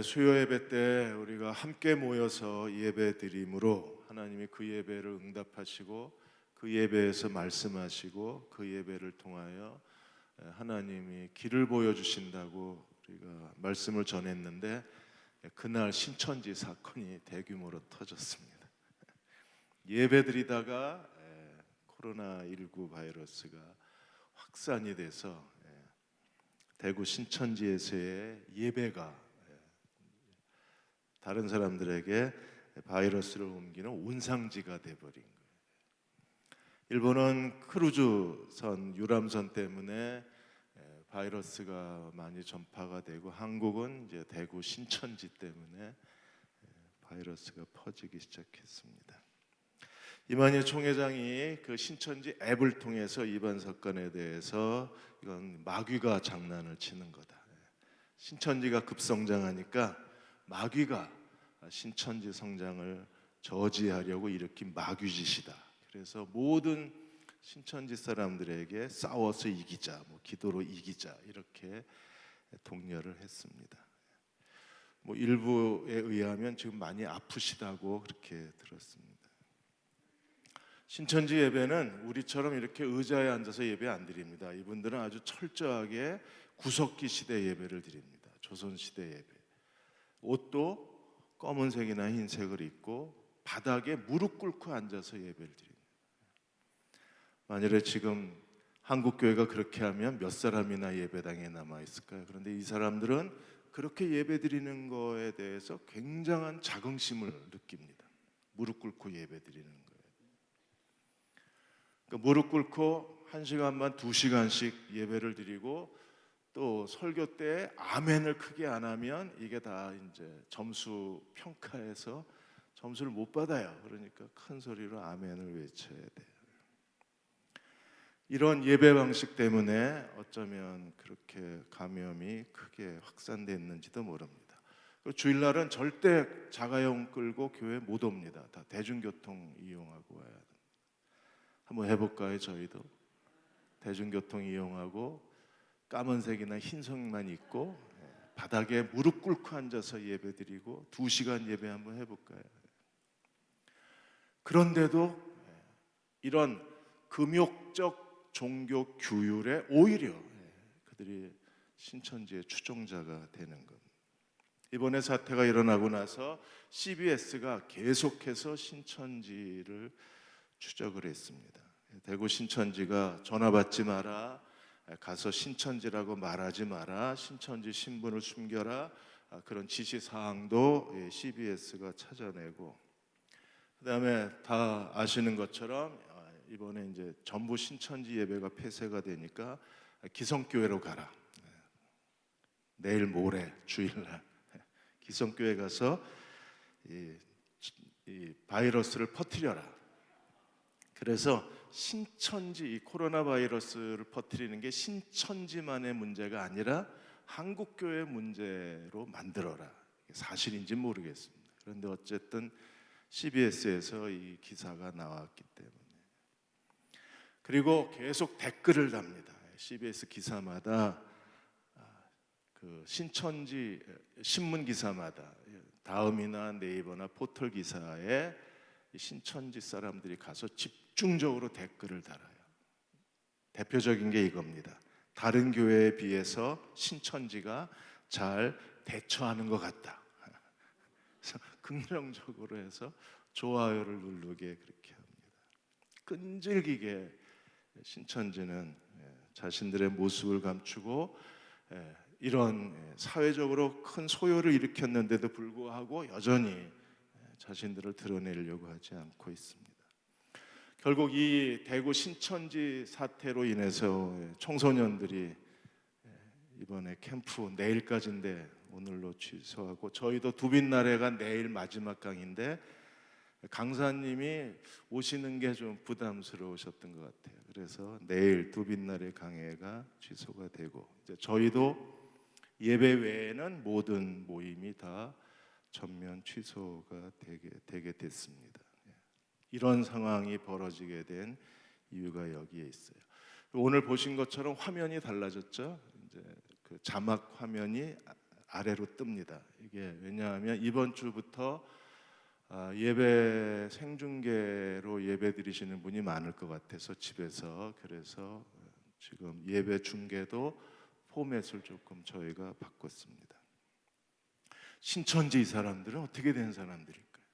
수요 예배 때 우리가 함께 모여서 예배 드림으로 하나님이 그 예배를 응답하시고 그 예배에서 말씀하시고 그 예배를 통하여 하나님이 길을 보여주신다고 우리가 말씀을 전했는데, 그날 신천지 사건이 대규모로 터졌습니다. 예배 드리다가 코로나19 바이러스가 확산이 돼서 대구 신천지에서의 예배가 다른 사람들에게 바이러스를 옮기는 온상지가 돼버린 거예요. 일본은 크루즈선 유람선 때문에 바이러스가 많이 전파가 되고, 한국은 이제 대구 신천지 때문에 바이러스가 퍼지기 시작했습니다. 이만희 총회장이 그 신천지 앱을 통해서 이번 사건에 대해서 이건 마귀가 장난을 치는 거다. 신천지가 급성장하니까 마귀가 신천지 성장을 저지하려고 일으킨 마귀짓이다. 그래서 모든 신천지 사람들에게 싸워서 이기자, 기도로 이기자, 이렇게 독려를 했습니다. 일부에 의하면 지금 많이 아프시다고 그렇게 들었습니다. 신천지 예배는 우리처럼 이렇게 의자에 앉아서 예배 안 드립니다. 이분들은 아주 철저하게 구석기 시대 예배를 드립니다. 조선 시대 예배. 옷도 검은색이나 흰색을 입고 바닥에 무릎 꿇고 앉아서 예배를 드립니다. 만일에 지금 한국 교회가 그렇게 하면 몇 사람이나 예배당에 남아 있을까요? 그런데 이 사람들은 그렇게 예배 드리는 거에 대해서 굉장한 자긍심을 느낍니다. 무릎 꿇고 예배 드리는 거예요. 그러니까 무릎 꿇고 1시간만 2시간씩 예배를 드리고, 또 설교 때 아멘을 크게 안 하면 이게 다 이제 점수 평가에서 점수를 못 받아요. 그러니까 큰 소리로 아멘을 외쳐야 돼요. 이런 예배 방식 때문에 어쩌면 그렇게 감염이 크게 확산됐는지도 모릅니다. 주일날은 절대 자가용 끌고 교회 못 옵니다. 다 대중교통 이용하고 와야 됩니다. 한번 해볼까요? 저희도 대중교통 이용하고 까만색이나 흰색만 입고 바닥에 무릎 꿇고 앉아서 예배드리고 2시간 예배 한번 해볼까요? 그런데도 이런 금욕적 종교 규율에 오히려 그들이 신천지의 추종자가 되는 겁니다. 이번에 사태가 일어나고 나서 CBS가 계속해서 신천지를 추적을 했습니다. 대구 신천지가 전화 받지 마라, 가서 신천지라고 말하지 마라, 신천지 신분을 숨겨라, 그런 지시사항도 CBS가 찾아내고, 그 다음에 다 아시는 것처럼 이번에 이제 전부 신천지 예배가 폐쇄가 되니까 기성교회로 가라, 내일 모레 주일날 기성교회 가서 이 바이러스를 퍼뜨려라. 그래서 신천지, 이 코로나 바이러스를 퍼뜨리는 게 신천지만의 문제가 아니라 한국교회 문제로 만들어라. 사실인지 모르겠습니다. 그런데 어쨌든 CBS에서 이 기사가 나왔기 때문에. 그리고 계속 댓글을 답니다. CBS 기사마다 그 신천지 신문 기사마다 다음이나 네이버나 포털 기사에 신천지 사람들이 가서 집중적으로 댓글을 달아요. 대표적인 게 이겁니다. 다른 교회에 비해서 신천지가 잘 대처하는 것 같다. 그래서 긍정적으로 해서 좋아요를 누르게 그렇게 합니다. 끈질기게 신천지는 자신들의 모습을 감추고 이런 사회적으로 큰 소요를 일으켰는데도 불구하고 여전히 자신들을 드러내려고 하지 않고 있습니다. 결국 이 대구 신천지 사태로 인해서 청소년들이 이번에 캠프 내일까지인데 오늘로 취소하고, 저희도 두빛나래가 내일 마지막 강인데 강사님이 오시는 게 좀 부담스러우셨던 것 같아요. 그래서 내일 두빛나래 강해가 취소가 되고, 이제 저희도 예배 외에는 모든 모임이 다 전면 취소가 되게 됐습니다. 이런 상황이 벌어지게 된 이유가 여기에 있어요. 오늘 보신 것처럼 화면이 달라졌죠. 이제 그 자막 화면이 아래로 뜹니다. 이게 왜냐하면 이번 주부터 예배 생중계로 예배 드리시는 분이 많을 것 같아서 집에서, 그래서 지금 예배 중계도 포맷을 조금 저희가 바꿨습니다. 신천지 이 사람들은 어떻게 된 사람들일까요?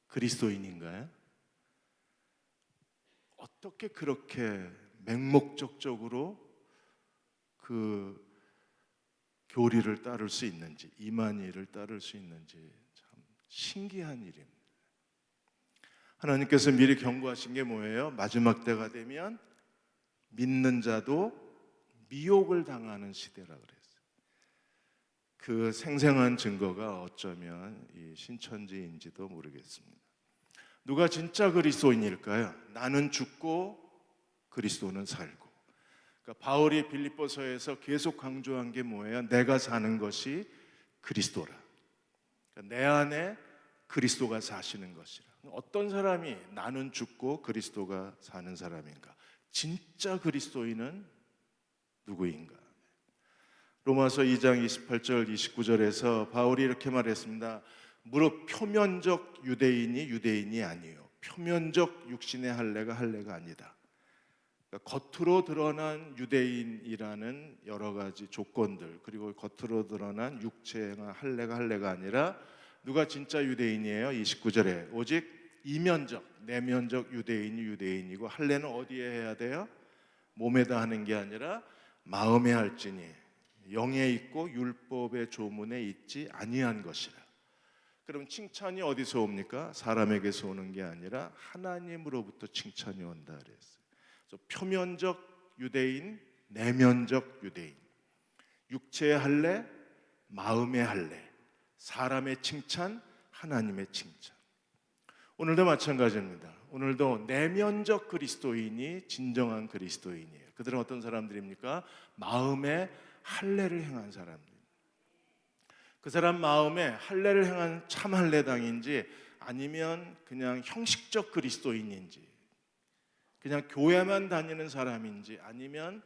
그리스도인인가요? 어떻게 그렇게 맹목적적으로 그 교리를 따를 수 있는지, 이만희를 따를 수 있는지 참 신기한 일입니다. 하나님께서 미리 경고하신 게 뭐예요? 마지막 때가 되면 믿는 자도 미혹을 당하는 시대라 그랬어요. 그 생생한 증거가 어쩌면 이 신천지인지도 모르겠습니다. 누가 진짜 그리스도인일까요? 나는 죽고 그리스도는 살고. 그러니까 바울이 빌립보서에서 계속 강조한 게 뭐예요? 내가 사는 것이 그리스도라. 그러니까 내 안에 그리스도가 사시는 것이라. 어떤 사람이 나는 죽고 그리스도가 사는 사람인가? 진짜 그리스도인은 누구인가? 로마서 2장 28절 29절에서 바울이 이렇게 말했습니다. 무릇 표면적 유대인이 아니요 표면적 육신의 할례가 아니다. 그러니까 겉으로 드러난 유대인이라는 여러 가지 조건들, 그리고 겉으로 드러난 육체가 할례가 아니라 누가 진짜 유대인이에요? 29절에 오직 이면적 내면적 유대인이고 할례는 어디에 해야 돼요? 몸에다 하는 게 아니라 마음에 할지니 영에 있고 율법의 조문에 있지 아니한 것이라. 그럼 칭찬이 어디서 옵니까? 사람에게서 오는 게 아니라 하나님으로부터 칭찬이 온다 그랬어요. 그래서 표면적 유대인, 내면적 유대인, 육체의 할례, 마음의 할례, 사람의 칭찬, 하나님의 칭찬. 오늘도 마찬가지입니다. 오늘도 내면적 그리스도인이 진정한 그리스도인이에요. 그들은 어떤 사람들입니까? 마음의 할례를 행한 사람들. 그 사람 마음에 할례를 행한 참 할례당인지 아니면 그냥 형식적 그리스도인인지, 그냥 교회만 다니는 사람인지 아니면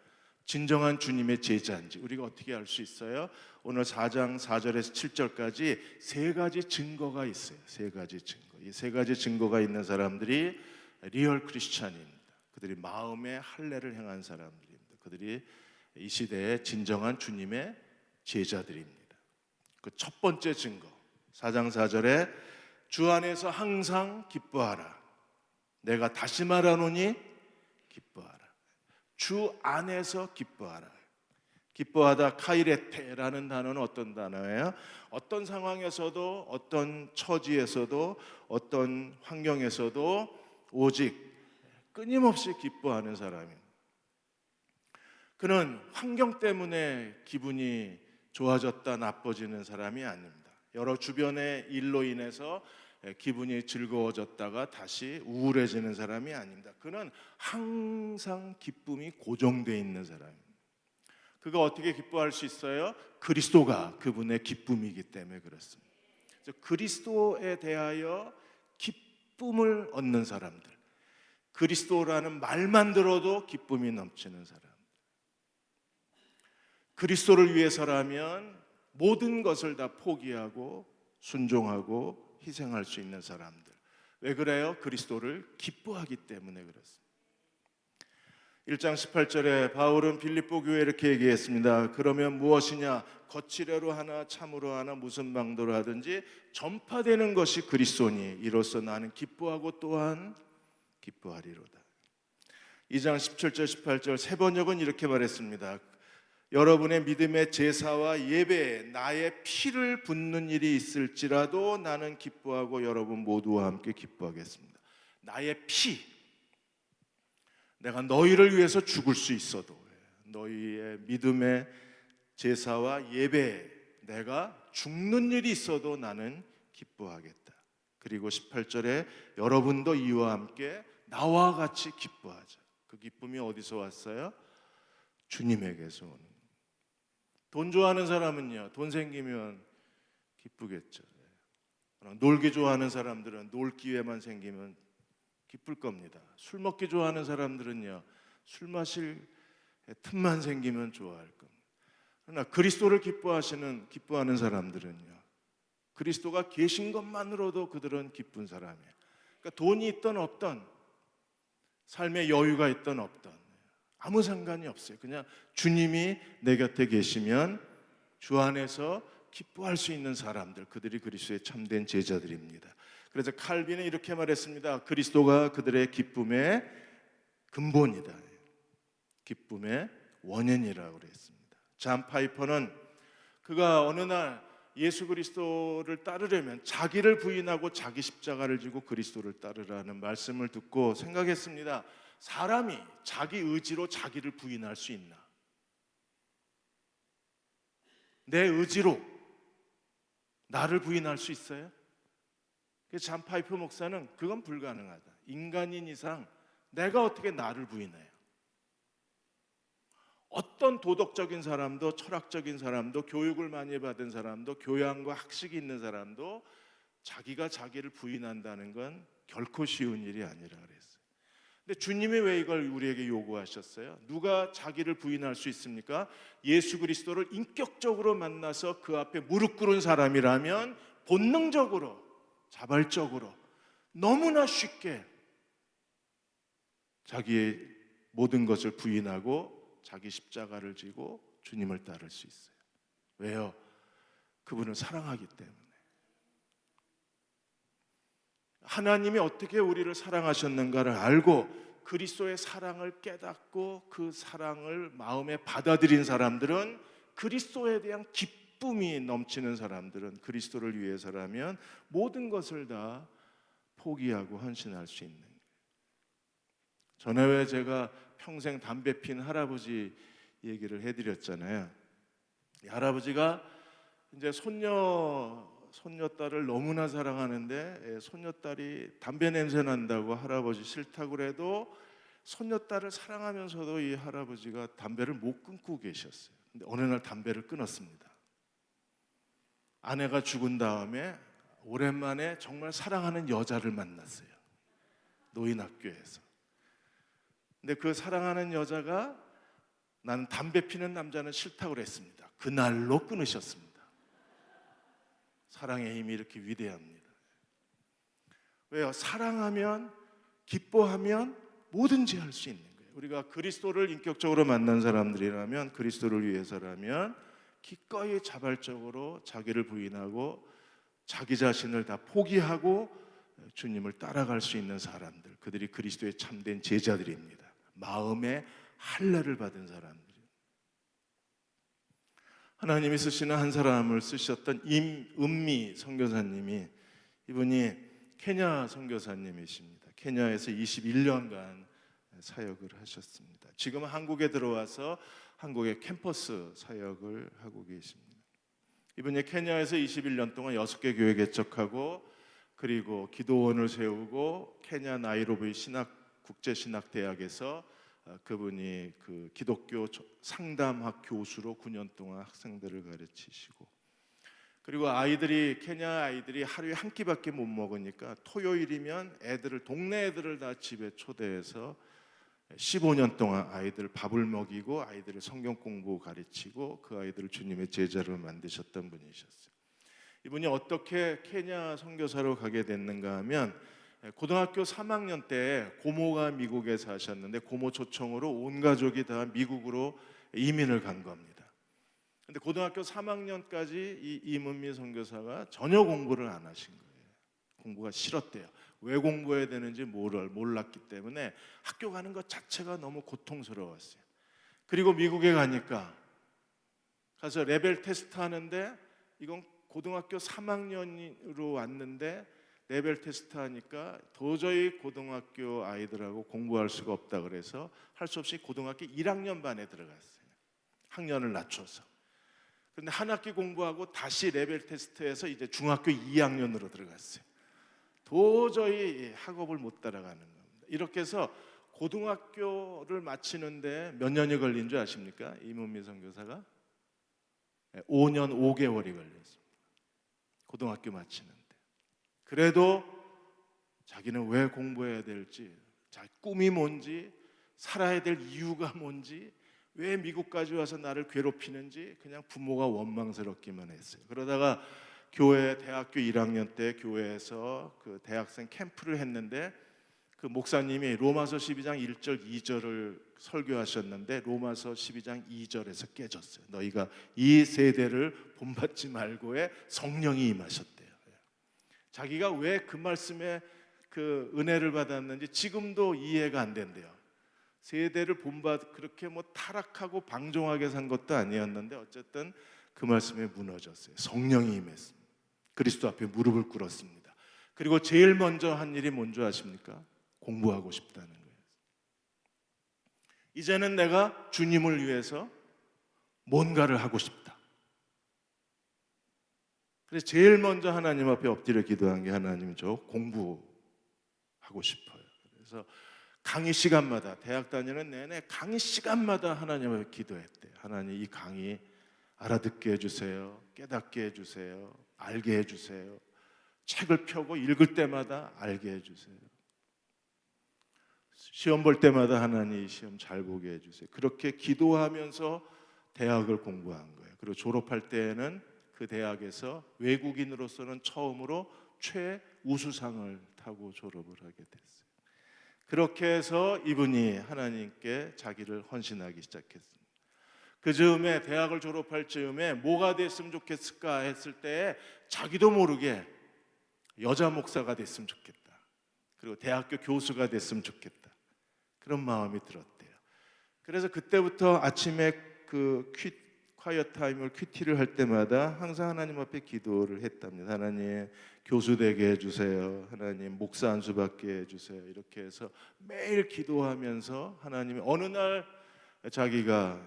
진정한 주님의 제자인지 우리가 어떻게 알 수 있어요? 오늘 4장 4절에서 7절까지 세 가지 증거가 있어요. 세 가지 증거. 이 세 가지 증거가 있는 사람들이 리얼 크리스찬입니다. 그들이 마음의 할례를 행한 사람들입니다. 그들이 이 시대의 진정한 주님의 제자들입니다. 그 첫 번째 증거 4장 4절에 주 안에서 항상 기뻐하라. 내가 다시 말하노니 기뻐하라. 주 안에서 기뻐하라. 기뻐하다 카이레테라는 단어는 어떤 단어예요? 어떤 상황에서도 어떤 처지에서도 어떤 환경에서도 오직 끊임없이 기뻐하는 사람입니다. 그는 환경 때문에 기분이 좋아졌다 나빠지는 사람이 아닙니다. 여러 주변의 일로 인해서 기분이 즐거워졌다가 다시 우울해지는 사람이 아닙니다. 그는 항상 기쁨이 고정되어 있는 사람입니다. 그가 어떻게 기뻐할 수 있어요? 그리스도가 그분의 기쁨이기 때문에 그렇습니다. 그래서 그리스도에 대하여 기쁨을 얻는 사람들, 그리스도라는 말만 들어도 기쁨이 넘치는 사람, 그리스도를 위해서라면 모든 것을 다 포기하고 순종하고 희생할 수 있는 사람들. 왜 그래요? 그리스도를 기뻐하기 때문에 그렇습니다. 1장 18절에 바울은 빌립보 교회에 이렇게 얘기했습니다. 그러면 무엇이냐? 거칠애로 하나 참으로 하나 무슨 방도로 하든지 전파되는 것이 그리스도니 이로써 나는 기뻐하고 또한 기뻐하리로다. 2장 17절 18절 세 번역은 이렇게 말했습니다. 여러분의 믿음의 제사와 예배에 나의 피를 붓는 일이 있을지라도 나는 기뻐하고 여러분 모두와 함께 기뻐하겠습니다. 나의 피, 내가 너희를 위해서 죽을 수 있어도 너희의 믿음의 제사와 예배에 내가 죽는 일이 있어도 나는 기뻐하겠다. 그리고 18절에 여러분도 이와 함께 나와 같이 기뻐하자. 그 기쁨이 어디서 왔어요? 주님에게서 오는. 돈 좋아하는 사람은요, 돈 생기면 기쁘겠죠. 놀기 좋아하는 사람들은 놀 기회만 생기면 기쁠 겁니다. 술 먹기 좋아하는 사람들은요, 술 마실 틈만 생기면 좋아할 겁니다. 그러나 그리스도를 기뻐하는 사람들은요, 그리스도가 계신 것만으로도 그들은 기쁜 사람이에요. 그러니까 돈이 있던 없던, 삶의 여유가 있던 없던 아무 상관이 없어요. 그냥 주님이 내 곁에 계시면 주 안에서 기뻐할 수 있는 사람들, 그들이 그리스도의 참된 제자들입니다. 그래서 칼빈은 이렇게 말했습니다. 그리스도가 그들의 기쁨의 근본이다, 기쁨의 원인이라고 그랬습니다. 잔 파이퍼는 그가 어느 날 예수 그리스도를 따르려면 자기를 부인하고 자기 십자가를 지고 그리스도를 따르라는 말씀을 듣고 생각했습니다. 사람이 자기 의지로 자기를 부인할 수 있나? 내 의지로 나를 부인할 수 있어요? 잔 파이퍼 목사는 그건 불가능하다. 인간인 이상 내가 어떻게 나를 부인해요? 어떤 도덕적인 사람도, 철학적인 사람도, 교육을 많이 받은 사람도, 교양과 학식이 있는 사람도 자기가 자기를 부인한다는 건 결코 쉬운 일이 아니라 그랬어요. 근데 주님이 왜 이걸 우리에게 요구하셨어요? 누가 자기를 부인할 수 있습니까? 예수 그리스도를 인격적으로 만나서 그 앞에 무릎 꿇은 사람이라면 본능적으로, 자발적으로, 너무나 쉽게 자기의 모든 것을 부인하고 자기 십자가를 지고 주님을 따를 수 있어요. 왜요? 그분을 사랑하기 때문에. 하나님이 어떻게 우리를 사랑하셨는가를 알고 그리스도의 사랑을 깨닫고 그 사랑을 마음에 받아들인 사람들은, 그리스도에 대한 기쁨이 넘치는 사람들은 그리스도를 위해서라면 모든 것을 다 포기하고 헌신할 수 있는 거예요. 전에 왜 제가 평생 담배 핀 할아버지 얘기를 해드렸잖아요. 이 할아버지가 이제 손녀딸을 너무나 사랑하는데 손녀딸이 담배 냄새 난다고 할아버지 싫다고 그래도 손녀딸을 사랑하면서도 이 할아버지가 담배를 못 끊고 계셨어요. 근데 어느 날 담배를 끊었습니다. 아내가 죽은 다음에 오랜만에 정말 사랑하는 여자를 만났어요. 노인학교에서. 근데 그 사랑하는 여자가 난 담배 피는 남자는 싫다고 그랬습니다. 그날로 끊으셨습니다. 사랑의 힘이 이렇게 위대합니다. 왜요? 사랑하면, 기뻐하면 뭐든지 할 수 있는 거예요. 우리가 그리스도를 인격적으로 만난 사람들이라면, 그리스도를 위해서라면 기꺼이 자발적으로 자기를 부인하고 자기 자신을 다 포기하고 주님을 따라갈 수 있는 사람들, 그들이 그리스도의 참된 제자들입니다. 마음의 할례를 받은 사람들. 하나님이 쓰시는 한 사람을 쓰셨던 임은미 선교사님이, 이분이 케냐 선교사님이십니다. 케냐에서 21년간 사역을 하셨습니다. 지금은 한국에 들어와서 한국의 캠퍼스 사역을 하고 계십니다. 이분이 케냐에서 21년 동안 6개 교회 개척하고, 그리고 기도원을 세우고, 케냐 나이로비 국제신학대학에서 그분이 그 기독교 상담학 교수로 9년 동안 학생들을 가르치시고, 그리고 케냐 아이들이 하루에 한 끼밖에 못 먹으니까 토요일이면 동네 애들을 다 집에 초대해서 15년 동안 아이들 밥을 먹이고 아이들을 성경 공부 가르치고 그 아이들을 주님의 제자로 만드셨던 분이셨어요. 이분이 어떻게 케냐 선교사로 가게 됐는가 하면, 고등학교 3학년 때 고모가 미국에 사셨는데 고모 초청으로 온 가족이 다 미국으로 이민을 간 겁니다. 근데 고등학교 3학년까지 이 임은미 선교사가 전혀 공부를 안 하신 거예요. 공부가 싫었대요. 왜 공부해야 되는지 몰랐기 때문에 학교 가는 것 자체가 너무 고통스러웠어요. 그리고 미국에 가서 레벨 테스트 하는데, 이건 고등학교 3학년으로 왔는데 레벨 테스트 하니까 도저히 고등학교 아이들하고 공부할 수가 없다 그래서 할 수 없이 고등학교 1학년 반에 들어갔어요. 학년을 낮춰서. 그런데 한 학기 공부하고 다시 레벨 테스트해서 이제 중학교 2학년으로 들어갔어요. 도저히 학업을 못 따라가는 겁니다. 이렇게 해서 고등학교를 마치는데 몇 년이 걸린 줄 아십니까? 임은미 선교사가 5년 5개월이 걸렸습니다. 고등학교 마치는데. 그래도 자기는 왜 공부해야 될지, 자기 꿈이 뭔지, 살아야 될 이유가 뭔지, 왜 미국까지 와서 나를 괴롭히는지 그냥 부모가 원망스럽기만 했어요. 그러다가 대학교 1학년 때 교회에서 그 대학생 캠프를 했는데 그 목사님이 로마서 12장 1절 2절을 설교하셨는데 로마서 12장 2절에서 깨졌어요. 너희가 이 세대를 본받지 말고의 성령이 임하셨대요. 자기가 왜 그 말씀에 그 은혜를 받았는지 지금도 이해가 안 된대요. 세대를 그렇게 타락하고 방종하게 산 것도 아니었는데 어쨌든 그 말씀에 무너졌어요. 성령이 임했습니다. 그리스도 앞에 무릎을 꿇었습니다. 그리고 제일 먼저 한 일이 뭔지 아십니까? 공부하고 싶다는 거예요. 이제는 내가 주님을 위해서 뭔가를 하고 싶다. 그래서 제일 먼저 하나님 앞에 엎드려 기도한 게 하나님 저 공부하고 싶어요. 그래서 강의 시간마다 대학 다니는 내내 강의 시간마다 하나님 앞에 기도했대요. 하나님 이 강의 알아듣게 해주세요. 깨닫게 해주세요. 알게 해주세요. 책을 펴고 읽을 때마다 알게 해주세요. 시험 볼 때마다 하나님 시험 잘 보게 해주세요. 그렇게 기도하면서 대학을 공부한 거예요. 그리고 졸업할 때에는 그 대학에서 외국인으로서는 처음으로 최우수상을 타고 졸업을 하게 됐어요. 그렇게 해서 이분이 하나님께 자기를 헌신하기 시작했습니다. 그 즈음에 대학을 졸업할 즈음에 뭐가 됐으면 좋겠을까 했을 때 자기도 모르게 여자 목사가 됐으면 좋겠다. 그리고 대학교 교수가 됐으면 좋겠다. 그런 마음이 들었대요. 그래서 그때부터 아침에 그 콰이어 타임을 큐티를 할 때마다 항상 하나님 앞에 기도를 했답니다. 하나님 교수 되게 해주세요. 하나님 목사 안수 받게 해주세요. 이렇게 해서 매일 기도하면서 하나님이 어느 날 자기가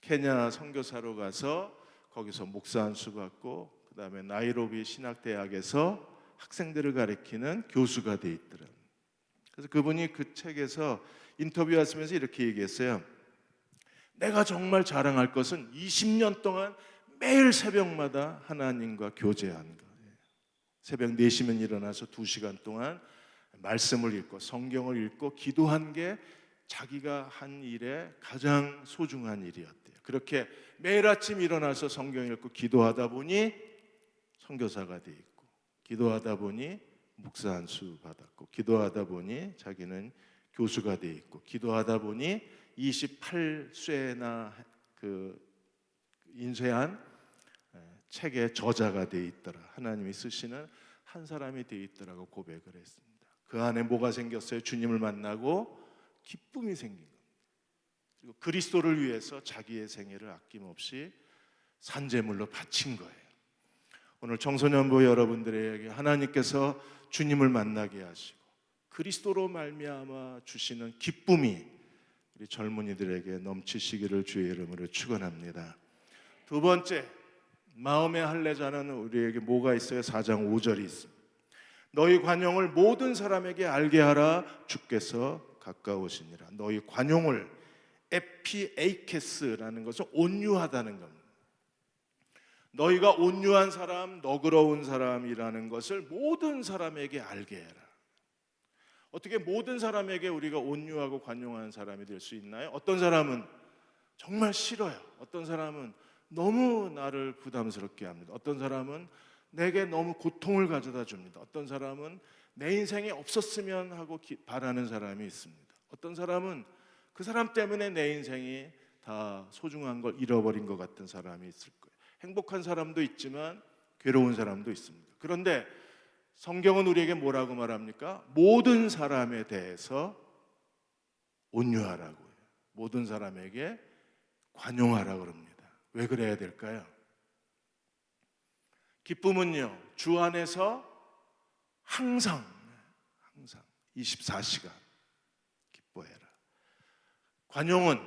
케냐 선교사로 가서 거기서 목사 안수 받고 그 다음에 나이로비 신학대학에서 학생들을 가르치는 교수가 돼 있더라. 그래서 그분이 그 책에서 인터뷰하시면서 이렇게 얘기했어요. 내가 정말 자랑할 것은 20년 동안 매일 새벽마다 하나님과 교제한 거. 새벽 4시면 일어나서 2시간 동안 말씀을 읽고 성경을 읽고 기도한 게 자기가 한 일에 가장 소중한 일이었대요. 그렇게 매일 아침 일어나서 성경 읽고 기도하다 보니 선교사가 돼 있고, 기도하다 보니 목사 안수 받았고, 기도하다 보니 자기는 교수가 돼 있고, 기도하다 보니 28쇄나 그 인쇄한 책의 저자가 돼 있더라. 하나님이 쓰시는 한 사람이 돼 있더라고 고백을 했습니다. 그 안에 뭐가 생겼어요? 주님을 만나고 기쁨이 생긴 겁니다. 그리고 그리스도를 위해서 자기의 생애를 아낌없이 산제물로 바친 거예요. 오늘 청소년부 여러분들에게 하나님께서 주님을 만나게 하시고 그리스도로 말미암아 주시는 기쁨이 우리 젊은이들에게 넘치시기를 주의 이름으로 축원합니다. 두 번째, 마음의 할례자는 우리에게 뭐가 있어요? 4장 5절이 있습니다. 너희 관용을 모든 사람에게 알게 하라. 주께서 가까우시니라. 너희 관용을 에피에이케스라는 것은 온유하다는 겁니다. 너희가 온유한 사람, 너그러운 사람이라는 것을 모든 사람에게 알게 해라. 어떻게 모든 사람에게 우리가 온유하고 관용한 사람이 될 수 있나요? 어떤 사람은 정말 싫어요. 어떤 사람은 너무 나를 부담스럽게 합니다. 어떤 사람은 내게 너무 고통을 가져다 줍니다. 어떤 사람은 내 인생에 없었으면 하고 바라는 사람이 있습니다. 어떤 사람은 그 사람 때문에 내 인생이 다 소중한 걸 잃어버린 것 같은 사람이 있을 거예요. 행복한 사람도 있지만 괴로운 사람도 있습니다. 그런데 성경은 우리에게 뭐라고 말합니까? 모든 사람에 대해서 온유하라고 해요. 모든 사람에게 관용하라고 합니다. 왜 그래야 될까요? 기쁨은요, 주 안에서 항상 24시간 기뻐해라. 관용은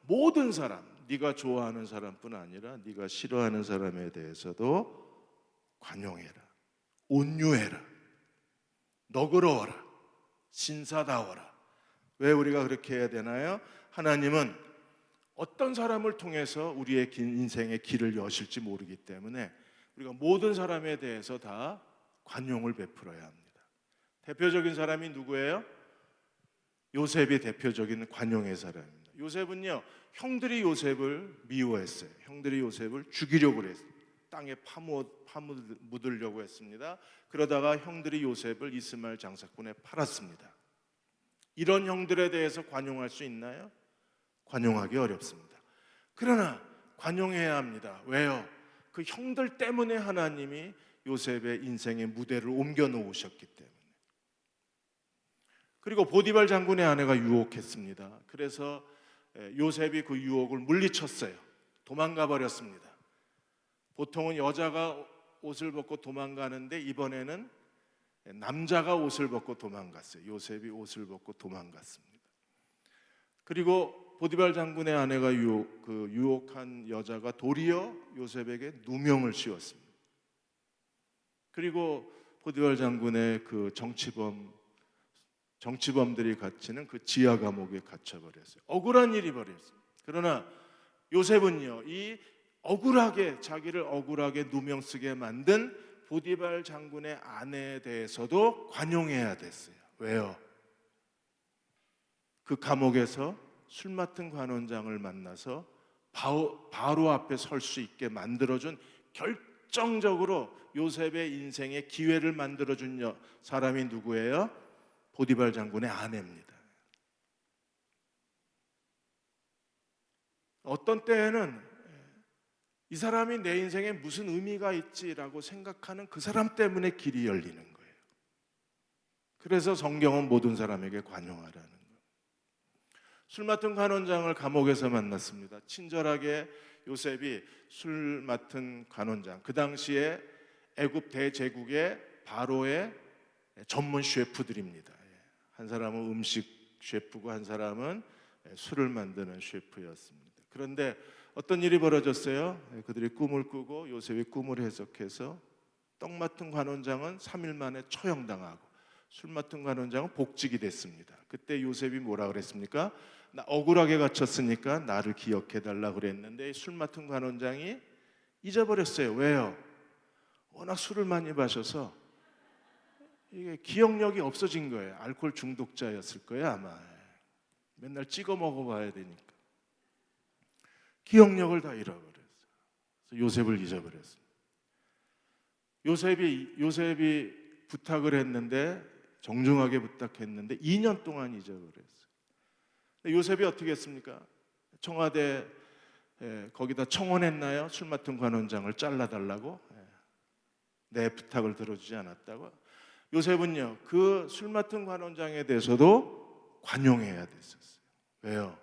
모든 사람, 네가 좋아하는 사람뿐 아니라 네가 싫어하는 사람에 대해서도 관용해라. 온유해라. 너그러워라. 신사다워라. 왜 우리가 그렇게 해야 되나요? 하나님은 어떤 사람을 통해서 우리의 인생의 길을 여실지 모르기 때문에 우리가 모든 사람에 대해서 다 관용을 베풀어야 합니다. 대표적인 사람이 누구예요? 요셉이 대표적인 관용의 사람입니다. 요셉은요, 형들이 요셉을 미워했어요. 형들이 요셉을 죽이려고 했어요. 땅에 파묻으려고 했습니다. 그러다가 형들이 요셉을 이스마엘 장사꾼에 팔았습니다. 이런 형들에 대해서 관용할 수 있나요? 관용하기 어렵습니다. 그러나 관용해야 합니다. 왜요? 그 형들 때문에 하나님이 요셉의 인생의 무대를 옮겨 놓으셨기 때문에. 그리고 보디발 장군의 아내가 유혹했습니다. 그래서 요셉이 그 유혹을 물리쳤어요. 도망가 버렸습니다. 보통은 여자가 옷을 벗고 도망가는데 이번에는 남자가 옷을 벗고 도망갔어요. 요셉이 옷을 벗고 도망갔습니다. 그리고 보디발 장군의 아내가 유혹한 여자가 도리어 요셉에게 누명을 씌웠습니다. 그리고 보디발 장군의 그 정치범들이 갇히는 그 지하 감옥에 갇혀버렸어요. 억울한 일이 벌어졌어요. 그러나 요셉은요, 이 자기를 억울하게 누명 쓰게 만든 보디발 장군의 아내에 대해서도 관용해야 됐어요. 왜요? 그 감옥에서 술 맡은 관원장을 만나서 바로 앞에 설 수 있게 만들어준, 결정적으로 요셉의 인생에 기회를 만들어준 사람이 누구예요? 보디발 장군의 아내입니다. 어떤 때에는 이 사람이 내 인생에 무슨 의미가 있지라고 생각하는 그 사람 때문에 길이 열리는 거예요. 그래서 성경은 모든 사람에게 관용하라는 거예요. 술 맡은 관원장을 감옥에서 만났습니다. 친절하게 요셉이 술 맡은 관원장, 그 당시에 애굽 대제국의 바로의 전문 셰프들입니다. 한 사람은 음식 셰프고 한 사람은 술을 만드는 셰프였습니다. 그런데 어떤 일이 벌어졌어요? 그들이 꿈을 꾸고 요셉이 꿈을 해석해서 떡 맡은 관원장은 3일 만에 처형당하고 술 맡은 관원장은 복직이 됐습니다. 그때 요셉이 뭐라 그랬습니까? 나 억울하게 갇혔으니까 나를 기억해달라 그랬는데 술 맡은 관원장이 잊어버렸어요. 왜요? 워낙 술을 많이 마셔서 이게 기억력이 없어진 거예요. 알코올 중독자였을 거예요 아마. 맨날 찍어 먹어봐야 되니까 기억력을 다 잃어버렸어요. 그래서 요셉을 잊어버렸어요. 요셉이 부탁을 했는데, 정중하게 부탁했는데 2년 동안 잊어버렸어요. 요셉이 어떻게 했습니까? 청와대 거기다 청원했나요? 술 맡은 관원장을 잘라달라고? 내 부탁을 들어주지 않았다고? 요셉은요, 그 술 맡은 관원장에 대해서도 관용해야 됐었어요. 왜요?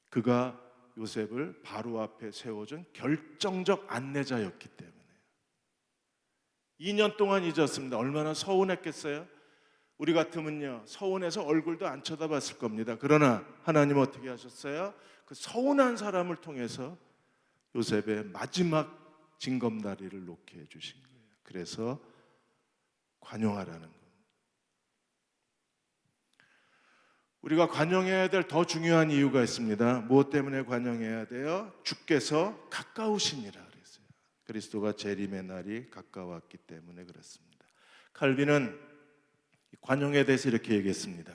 그가 요셉을 바로 앞에 세워준 결정적 안내자였기 때문에. 2년 동안 잊었습니다. 얼마나 서운했겠어요? 우리 같으면요, 서운해서 얼굴도 안 쳐다봤을 겁니다. 그러나 하나님은 어떻게 하셨어요? 그 서운한 사람을 통해서 요셉의 마지막 징검다리를 놓게 해주신 거예요. 그래서 관용하라는 겁니다. 우리가 관용해야 될 더 중요한 이유가 있습니다. 무엇 때문에 관용해야 돼요? 주께서 가까우시니라 그랬어요. 그리스도가 재림의 날이 가까웠기 때문에 그렇습니다. 칼빈은 관용에 대해서 이렇게 얘기했습니다.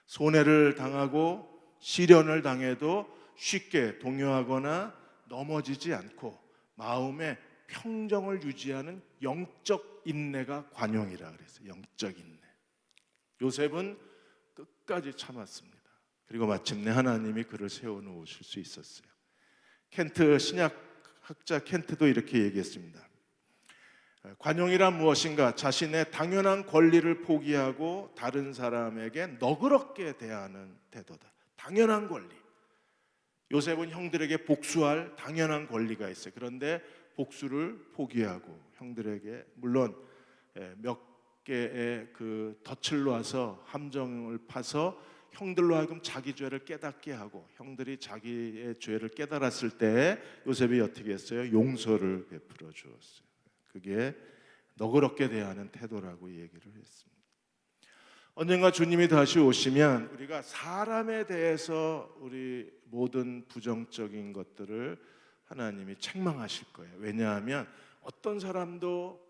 손해를 당하고 시련을 당해도 쉽게 동요하거나 넘어지지 않고 마음의 평정을 유지하는 영적 인내가 관용이라 그랬어요. 영적 인내. 요셉은 끝까지 참았습니다. 그리고 마침내 하나님이 그를 세워놓으실 수 있었어요. 신약학자 켄트도 이렇게 얘기했습니다. 관용이란 무엇인가? 자신의 당연한 권리를 포기하고 다른 사람에게 너그럽게 대하는 태도다. 당연한 권리. 요셉은 형들에게 복수할 당연한 권리가 있어요. 그런데 복수를 포기하고 형들에게, 물론 몇 개의 그 덫을 놔서 함정을 파서 형들로 하여금 자기 죄를 깨닫게 하고, 형들이 자기의 죄를 깨달았을 때 요셉이 어떻게 했어요? 용서를 베풀어 주었어요. 그게 너그럽게 대하는 태도라고 얘기를 했습니다. 언젠가 주님이 다시 오시면 우리가 사람에 대해서 우리 모든 부정적인 것들을 하나님이 책망하실 거예요. 왜냐하면 어떤 사람도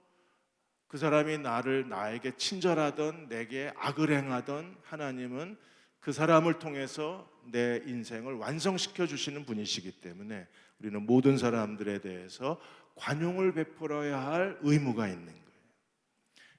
그 사람이 나에게 친절하던 내게 악을 행하던 하나님은 그 사람을 통해서 내 인생을 완성시켜 주시는 분이시기 때문에 우리는 모든 사람들에 대해서 관용을 베풀어야 할 의무가 있는 거예요.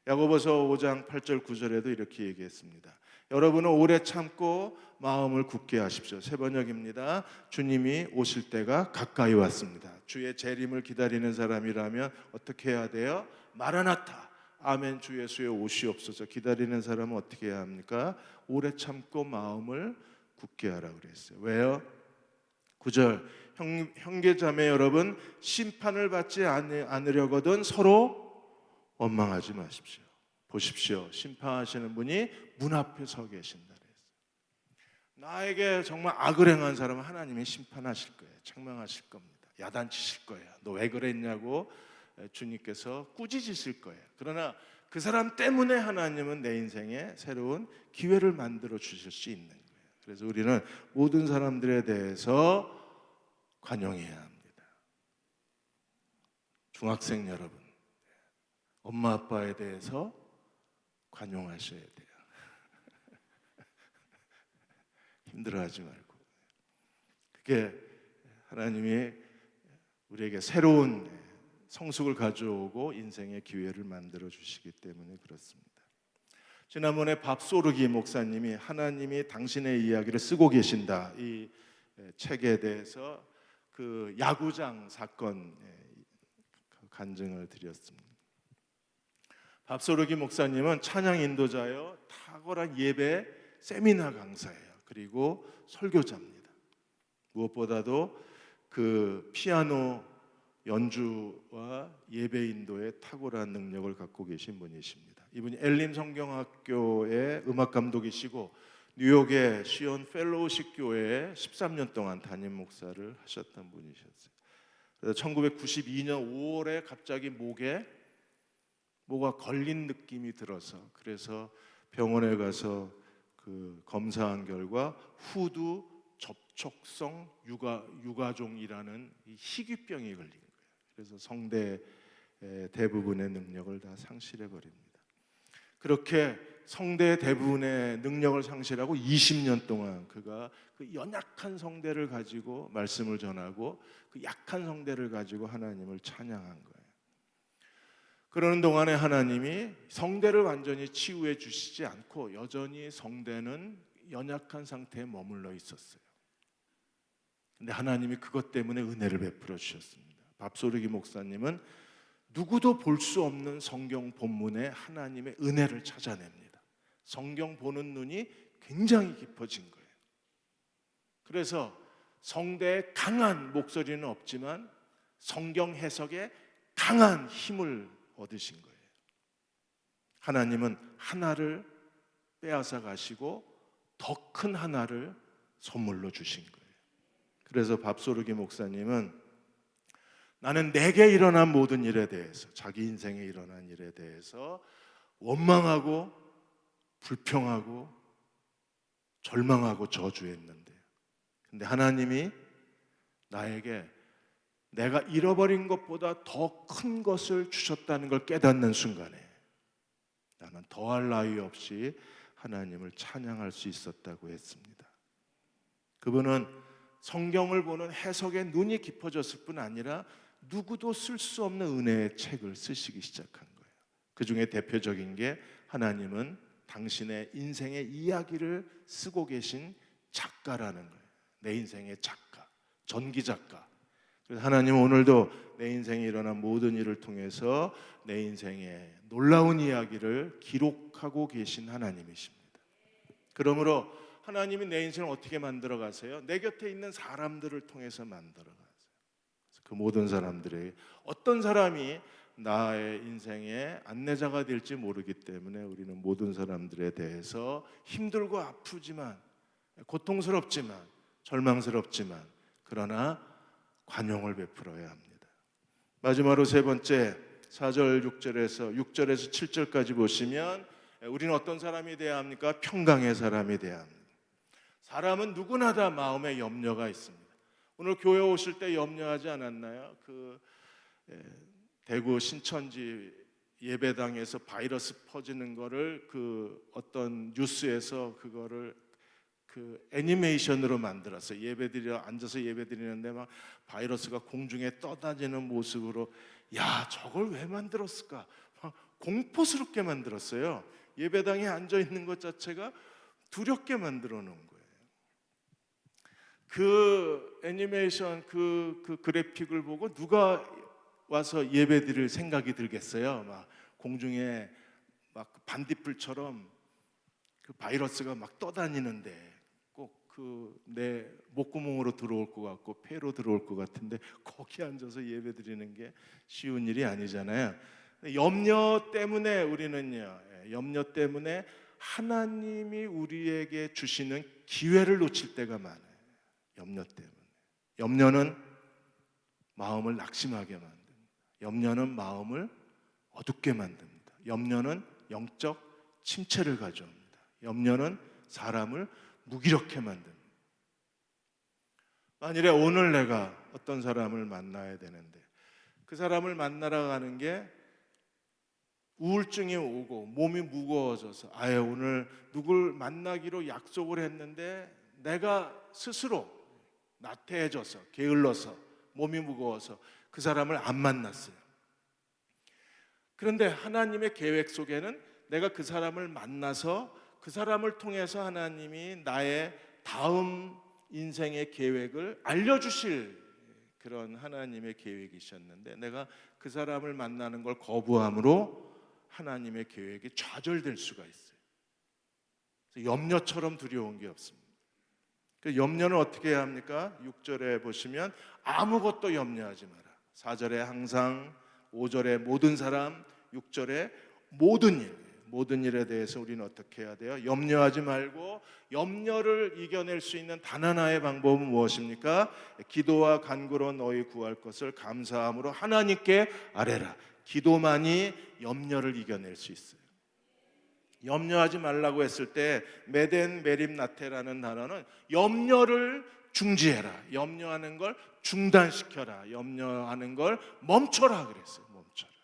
야고보서 5장 8절 9절에도 이렇게 얘기했습니다. 여러분은 오래 참고 마음을 굳게 하십시오. 세 번역입니다. 주님이 오실 때가 가까이 왔습니다. 주의 재림을 기다리는 사람이라면 어떻게 해야 돼요? 마라나타, 아멘, 주 예수의 오시옵소서. 기다리는 사람은 어떻게 해야 합니까? 오래 참고 마음을 굳게 하라고 그랬어요. 왜요? 9절, 형제자매 여러분, 심판을 받지 않으려거든 서로 원망하지 마십시오. 보십시오, 심판하시는 분이 문 앞에 서 계신다 그랬어요. 나에게 정말 악을 행한 사람은 하나님이 심판하실 거예요. 책망하실 겁니다. 야단치실 거예요. 너 왜 그랬냐고 주님께서 꾸짖으실 거예요. 그러나 그 사람 때문에 하나님은 내 인생에 새로운 기회를 만들어 주실 수 있는 거예요. 그래서 우리는 모든 사람들에 대해서 관용해야 합니다. 중학생 여러분, 엄마 아빠에 대해서 관용하셔야 돼요. 힘들어하지 말고. 그게 하나님이 우리에게 새로운 성숙을 가져오고 인생의 기회를 만들어 주시기 때문에 그렇습니다. 지난번에 밥소르기 목사님이 하나님이 당신의 이야기를 쓰고 계신다, 이 책에 대해서 그 야구장 사건 간증을 드렸습니다. 밥소르기 목사님은 찬양 인도자요, 탁월한 예배 세미나 강사예요. 그리고 설교자입니다. 무엇보다도 그 피아노 연주와 예배 인도에 탁월한 능력을 갖고 계신 분이십니다. 이분이 엘림 성경학교의 음악 감독이시고 뉴욕의 시온 펠로우십 교회에 13년 동안 담임 목사를 하셨던 분이셨어요. 그래서 1992년 5월에 갑자기 뭐가 걸린 느낌이 들어서, 그래서 병원에 가서 그 검사한 결과 후두 접촉성 유가종이라는 이 희귀병이 걸린 거예요. 그래서 성대 대부분의 능력을 다 상실해 버립니다. 그렇게 성대 대부분의 능력을 상실하고 20년 동안 그가 그 연약한 성대를 가지고 말씀을 전하고 그 약한 성대를 가지고 하나님을 찬양한 거예요. 그러는 동안에 하나님이 성대를 완전히 치유해 주시지 않고 여전히 성대는 연약한 상태에 머물러 있었어요. 근데 하나님이 그것 때문에 은혜를 베풀어 주셨습니다. 밥소르기 목사님은 누구도 볼 수 없는 성경 본문에 하나님의 은혜를 찾아냅니다. 성경 보는 눈이 굉장히 깊어진 거예요. 그래서 성대에 강한 목소리는 없지만 성경 해석에 강한 힘을 얻으신 거예요. 하나님은 하나를 빼앗아 가시고 더 큰 하나를 선물로 주신 거예요. 그래서 밥소르기 목사님은 나는 내게 일어난 모든 일에 대해서, 자기 인생에 일어난 일에 대해서 원망하고 불평하고 절망하고 저주했는데, 근데 하나님이 나에게 내가 잃어버린 것보다 더 큰 것을 주셨다는 걸 깨닫는 순간에 나는 더할 나위 없이 하나님을 찬양할 수 있었다고 했습니다. 그분은 성경을 보는 해석에 눈이 깊어졌을 뿐 아니라 누구도 쓸 수 없는 은혜의 책을 쓰시기 시작한 거예요. 그 중에 대표적인 게 하나님은 당신의 인생의 이야기를 쓰고 계신 작가라는 거예요. 내 인생의 작가, 전기 작가. 그래서 하나님은 오늘도 내 인생에 일어난 모든 일을 통해서 내 인생의 놀라운 이야기를 기록하고 계신 하나님이십니다. 그러므로 하나님이 내 인생을 어떻게 만들어 가세요? 내 곁에 있는 사람들을 통해서 만들어 가세요. 그 모든 사람들에게 어떤 사람이 나의 인생의 안내자가 될지 모르기 때문에 우리는 모든 사람들에 대해서 힘들고 아프지만, 고통스럽지만, 절망스럽지만, 그러나 관용을 베풀어야 합니다. 마지막으로 세 번째, 4절 6절에서 7절까지 보시면 우리는 어떤 사람이 돼야 합니까? 평강의 사람이 돼야 합니다. 사람은 누구나 다 마음에 염려가 있습니다. 오늘 교회 오실 때 염려하지 않았나요? 대구 신천지 예배당에서 바이러스 퍼지는 거를 그 어떤 뉴스에서 그거를 그 애니메이션으로 만들었어요. 예배드려 앉아서 예배드리는데 막 바이러스가 공중에 떠다니는 모습으로, 야, 저걸 왜 만들었을까? 막 공포스럽게 만들었어요. 예배당에 앉아 있는 것 자체가 두렵게 만들어 놓은 거예요. 그 애니메이션 그 그래픽을 보고 누가 와서 예배드릴 생각이 들겠어요? 막 공중에 막 반딧불처럼 그 바이러스가 막 떠다니는데 꼭 그 내 목구멍으로 들어올 것 같고 폐로 들어올 것 같은데 거기 앉아서 예배드리는 게 쉬운 일이 아니잖아요. 염려 때문에 우리는요, 염려 때문에 하나님이 우리에게 주시는 기회를 놓칠 때가 많아요. 염려 때문에. 염려는 마음을 낙심하게 만듭니다. 염려는 마음을 어둡게 만듭니다. 염려는 영적 침체를 가져옵니다. 염려는 사람을 무기력해 만듭니다. 만일에 오늘 내가 어떤 사람을 만나야 되는데 그 사람을 만나러 가는 게 우울증이 오고 몸이 무거워져서 아예 오늘 누굴 만나기로 약속을 했는데 내가 스스로 나태해져서 게을러서 몸이 무거워서 그 사람을 안 만났어요. 그런데 하나님의 계획 속에는 내가 그 사람을 만나서 그 사람을 통해서 하나님이 나의 다음 인생의 계획을 알려주실 그런 하나님의 계획이셨는데 내가 그 사람을 만나는 걸 거부함으로 하나님의 계획이 좌절될 수가 있어요. 그래서 염려처럼 두려운 게 없습니다. 그 염려는 어떻게 해야 합니까? 6절에 보시면 아무것도 염려하지 마라. 4절에 항상, 5절에 모든 사람, 6절에 모든 일. 모든 일에 대해서 우리는 어떻게 해야 돼요? 염려하지 말고 염려를 이겨낼 수 있는 단 하나의 방법은 무엇입니까? 기도와 간구로 너희 구할 것을 감사함으로 하나님께 아뢰라. 기도만이 염려를 이겨낼 수 있어요. 염려하지 말라고 했을 때 메덴 메립나테라는 단어는 염려를 중지해라. 염려하는 걸 중단시켜라. 염려하는 걸 멈춰라 그랬어요. 멈춰라.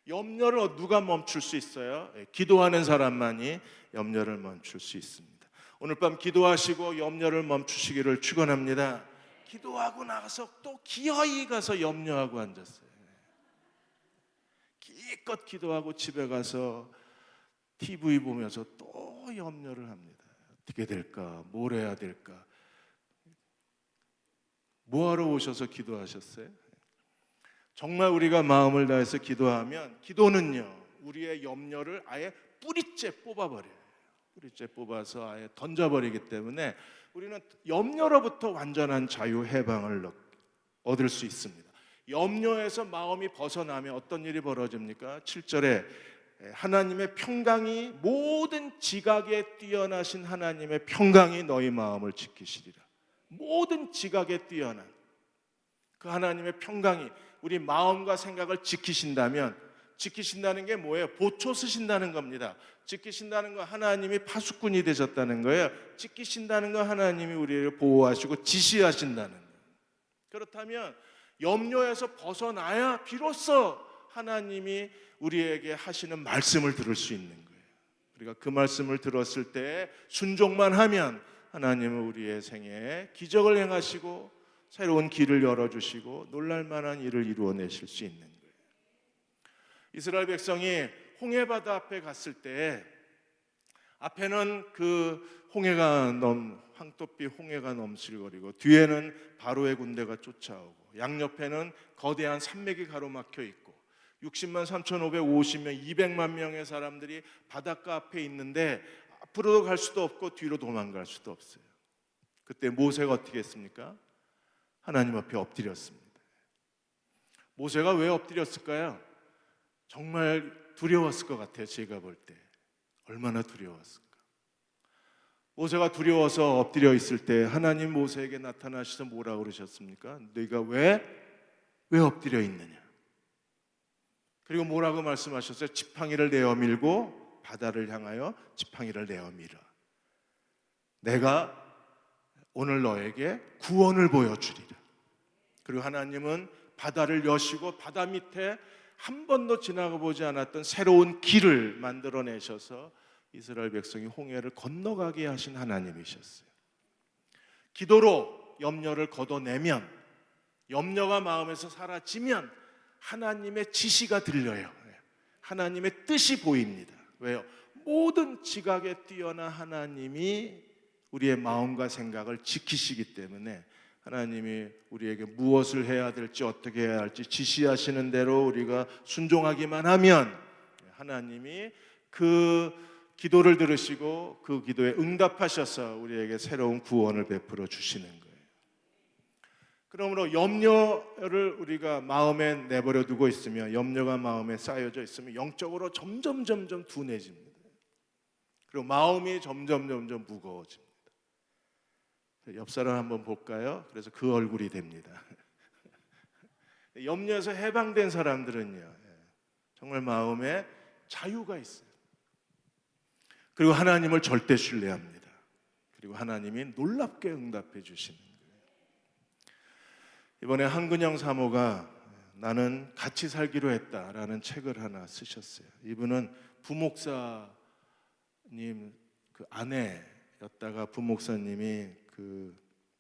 염려를 누가 멈출 수 있어요? 기도하는 사람만이 염려를 멈출 수 있습니다. 오늘 밤 기도하시고 염려를 멈추시기를 축원합니다. 기도하고 나서 또 기어이 가서 염려하고 앉았어요. 기껏 기도하고 집에 가서 TV 보면서 또 염려를 합니다. 어떻게 될까? 뭘 해야 될까? 뭐하러 오셔서 기도하셨어요? 정말 우리가 마음을 다해서 기도하면 기도는요 우리의 염려를 아예 뿌리째 뽑아버려요. 뿌리째 뽑아서 아예 던져버리기 때문에 우리는 염려로부터 완전한 자유 해방을 얻을 수 있습니다. 염려에서 마음이 벗어나면 어떤 일이 벌어집니까? 7절에 하나님의 평강이 모든 지각에 뛰어나신 하나님의 평강이 너희 마음을 지키시리라. 모든 지각에 뛰어난 그 하나님의 평강이 우리 마음과 생각을 지키신다면, 지키신다는 게 뭐예요? 보초 쓰신다는 겁니다. 지키신다는 건 하나님이 파수꾼이 되셨다는 거예요. 지키신다는 건 하나님이 우리를 보호하시고 지시하신다는 거예요. 그렇다면 염려에서 벗어나야 비로소 하나님이 우리에게 하시는 말씀을 들을 수 있는 거예요. 우리가 그 말씀을 들었을 때 순종만 하면 하나님은 우리의 생애에 기적을 행하시고 새로운 길을 열어주시고 놀랄만한 일을 이루어내실 수 있는 거예요. 이스라엘 백성이 홍해바다 앞에 갔을 때 앞에는 그 황토빛 홍해가 넘실거리고 뒤에는 바로의 군대가 쫓아오고 양옆에는 거대한 산맥이 가로막혀 있고 60만 3,550명 200만 명의 사람들이 바닷가 앞에 있는데 앞으로도 갈 수도 없고 뒤로 도망갈 수도 없어요. 그때 모세가 어떻게 했습니까? 하나님 앞에 엎드렸습니다. 모세가 왜 엎드렸을까요? 정말 두려웠을 것 같아요. 제가 볼 때 얼마나 두려웠을까. 모세가 두려워서 엎드려 있을 때 하나님 모세에게 나타나셔서 뭐라고 그러셨습니까? 네가 왜 엎드려 있느냐. 그리고 뭐라고 말씀하셨어요? 지팡이를 내어 밀고 바다를 향하여 지팡이를 내어 밀어. 내가 오늘 너에게 구원을 보여주리라. 그리고 하나님은 바다를 여시고 바다 밑에 한 번도 지나가 보지 않았던 새로운 길을 만들어내셔서 이스라엘 백성이 홍해를 건너가게 하신 하나님이셨어요. 기도로 염려를 걷어내면, 염려가 마음에서 사라지면 하나님의 지시가 들려요. 하나님의 뜻이 보입니다. 왜요? 모든 지각에 뛰어난 하나님이 우리의 마음과 생각을 지키시기 때문에 하나님이 우리에게 무엇을 해야 될지 어떻게 해야 할지 지시하시는 대로 우리가 순종하기만 하면 하나님이 그 기도를 들으시고 그 기도에 응답하셔서 우리에게 새로운 구원을 베풀어 주시는 거예요. 그러므로 염려를 우리가 마음에 내버려 두고 있으면, 염려가 마음에 쌓여져 있으면 영적으로 점점 둔해집니다. 그리고 마음이 점점 무거워집니다. 옆 사람 한번 볼까요? 그래서 그 얼굴이 됩니다. 염려에서 해방된 사람들은요, 정말 마음에 자유가 있어요. 그리고 하나님을 절대 신뢰합니다. 그리고 하나님이 놀랍게 응답해 주시는 거예요. 이번에 한근영 사모가 나는 같이 살기로 했다라는 책을 하나 쓰셨어요. 이분은 부목사님 그 아내였다가 부목사님이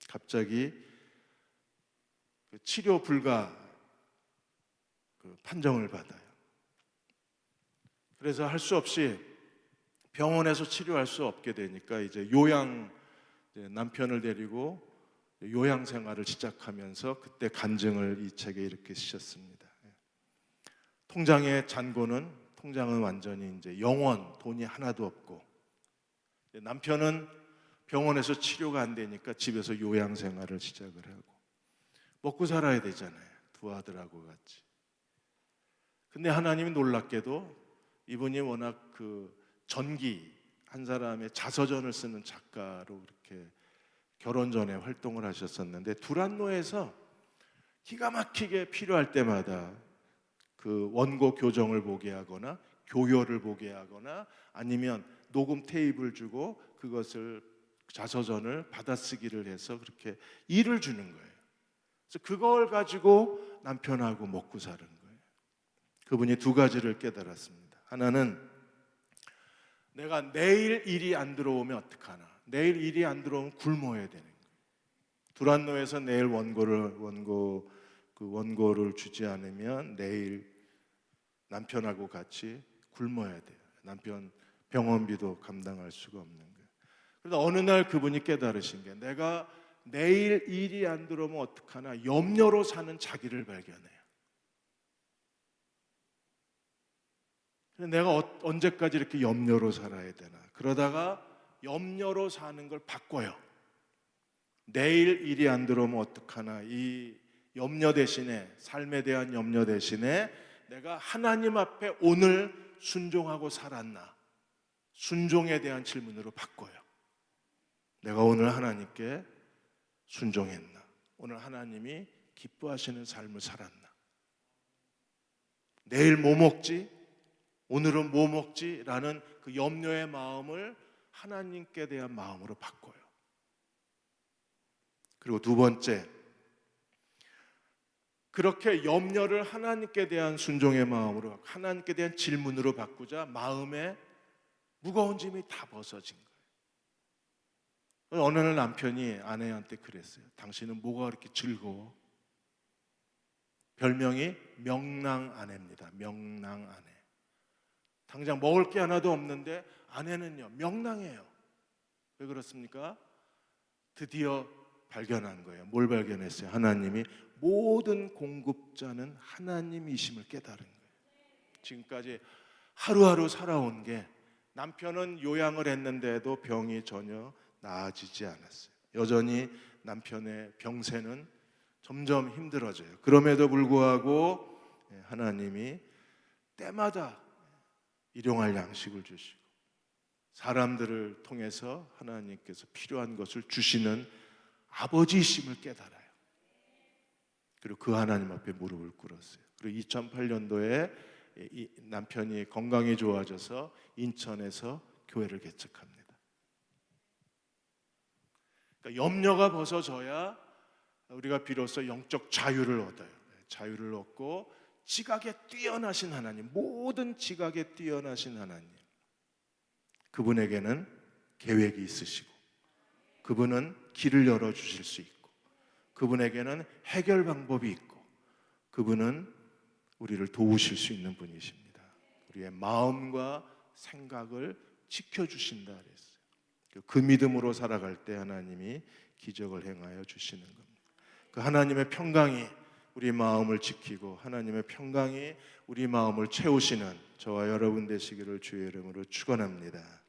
갑자기 치료 불가 판정을 받아요. 그래서 할 수 없이 병원에서 치료할 수 없게 되니까 이제 남편을 데리고 요양 생활을 시작하면서 그때 간증을 이 책에 이렇게 쓰셨습니다. 통장은 완전히 이제 돈이 하나도 없고, 남편은 병원에서 치료가 안 되니까 집에서 요양 생활을 시작을 하고, 먹고 살아야 되잖아요, 두 아들하고 같이. 근데 하나님이 놀랍게도 이분이 워낙 전기 한 사람의 자서전을 쓰는 작가로 이렇게 결혼 전에 활동을 하셨었는데, 두란노에서 기가 막히게 필요할 때마다 그 원고 교정을 보게 하거나 교요를 보게 하거나 아니면 녹음 테이프를 주고 그것을 자서전을 받아쓰기를 해서 그렇게 일을 주는 거예요. 그래서 그걸 가지고 남편하고 먹고 사는 거예요. 그분이 두 가지를 깨달았습니다. 하나는 내가 내일 일이 안 들어오면 어떡하나. 내일 일이 안 들어오면 굶어야 되는 거예요. 두란노에서 내일 원고를 주지 않으면 내일 남편하고 같이 굶어야 돼요. 남편 병원비도 감당할 수가 없는 거예요. 그래서 어느 날 그분이 깨달으신 게, 내가 내일 일이 안 들어오면 어떡하나 염려로 사는 자기를 발견해요. 내가 언제까지 이렇게 염려로 살아야 되나. 그러다가 염려로 사는 걸 바꿔요. 내일 일이 안 들어오면 어떡하나. 이 염려 대신에, 삶에 대한 염려 대신에 내가 하나님 앞에 오늘 순종하고 살았나, 순종에 대한 질문으로 바꿔요. 내가 오늘 하나님께 순종했나, 오늘 하나님이 기뻐하시는 삶을 살았나, 내일 뭐 먹지, 오늘은 뭐 먹지 라는 그 염려의 마음을 하나님께 대한 마음으로 바꿔요. 그리고 두 번째, 그렇게 염려를 하나님께 대한 순종의 마음으로, 하나님께 대한 질문으로 바꾸자 마음에 무거운 짐이 다 벗어진 거예요. 어느 날 남편이 아내한테 그랬어요. 당신은 뭐가 그렇게 즐거워? 별명이 명랑아내입니다. 명랑아내. 당장 먹을 게 하나도 없는데 아내는요 명랑해요. 왜 그렇습니까? 드디어 발견한 거예요. 뭘 발견했어요? 하나님이 모든 공급자는 하나님이심을 깨달은 거예요. 지금까지 하루하루 살아온 게, 남편은 요양을 했는데도 병이 전혀 나아지지 않았어요. 여전히 남편의 병세는 점점 힘들어져요. 그럼에도 불구하고 하나님이 때마다 일용할 양식을 주시고 사람들을 통해서 하나님께서 필요한 것을 주시는 아버지이심을 깨달아요. 그리고 그 하나님 앞에 무릎을 꿇었어요. 그리고 2008년도에 남편이 건강이 좋아져서 인천에서 교회를 개척합니다. 그러니까 염려가 벗어져야 우리가 비로소 영적 자유를 얻어요. 자유를 얻고 지각에 뛰어나신 하나님, 모든 지각에 뛰어나신 하나님, 그분에게는 계획이 있으시고, 그분은 길을 열어주실 수 있고, 그분에게는 해결 방법이 있고, 그분은 우리를 도우실 수 있는 분이십니다. 우리의 마음과 생각을 지켜주신다 그랬어요. 그 믿음으로 살아갈 때 하나님이 기적을 행하여 주시는 겁니다. 그 하나님의 평강이 우리 마음을 지키고 하나님의 평강이 우리 마음을 채우시는 저와 여러분 되시기를 주의 이름으로 축원합니다.